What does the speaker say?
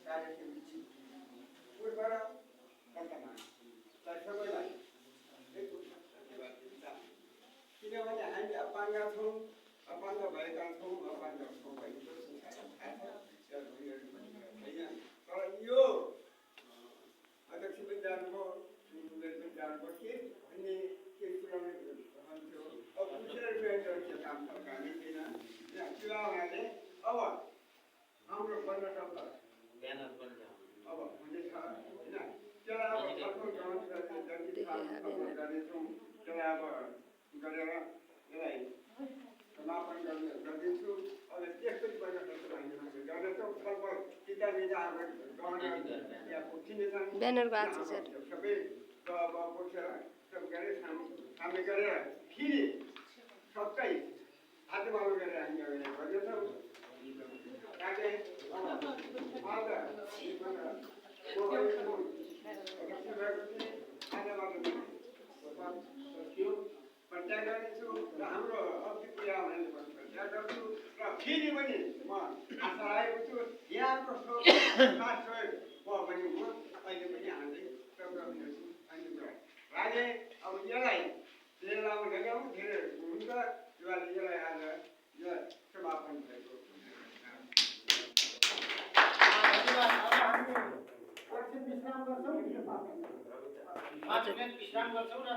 कार्यसमिति पूर्वबाट वर्तमान सबैलाई किनभने हामी अपाङ्ग छौँ, अपाङ्ग भएका छौँ, अपाङ्ग छौँ भन्ने तर यो अध्यक्ष पनि जानुभयो, पनि जानुभयो के भन्ने केही कुरा भन्थ्यो। अब पुछेर गएर के काम सरकारले किन चुनावले अब हाम्रो बन्न सक्छ ब्यानर पनि अब हुनेछ होइन। त्यसलाई अब छलफल गर्छौँ, त्यसलाई अब गरेर यसलाई समापन गरिदिन्छु। अब त्यस्तो बन्न सक्छ हामीले गर्नेछौँ छलफल किताबीहरू यहाँ पुग्छिनेछन् ब्यानरको आछ सर सबै अब पुगेर सब गरेर सामने गरेर फेरि सबै हातमालो गरेर हामी अगाडि गर्नेछौँ। प्रत्याग गर्नेछु र हाम्रो अघि पुरा हुने प्रत्याग गर्छु र फेरि पनि म आशा राखेको छु यहाँको साथ सहयोग भयो भने म अहिले पनि हाल्दै सक्नेछु। राजे अब यसलाई धेरै लामो लगाउँ धेरै हुन्छ यसलाई आज यो समापन भएको विश्राम गर्छौँ।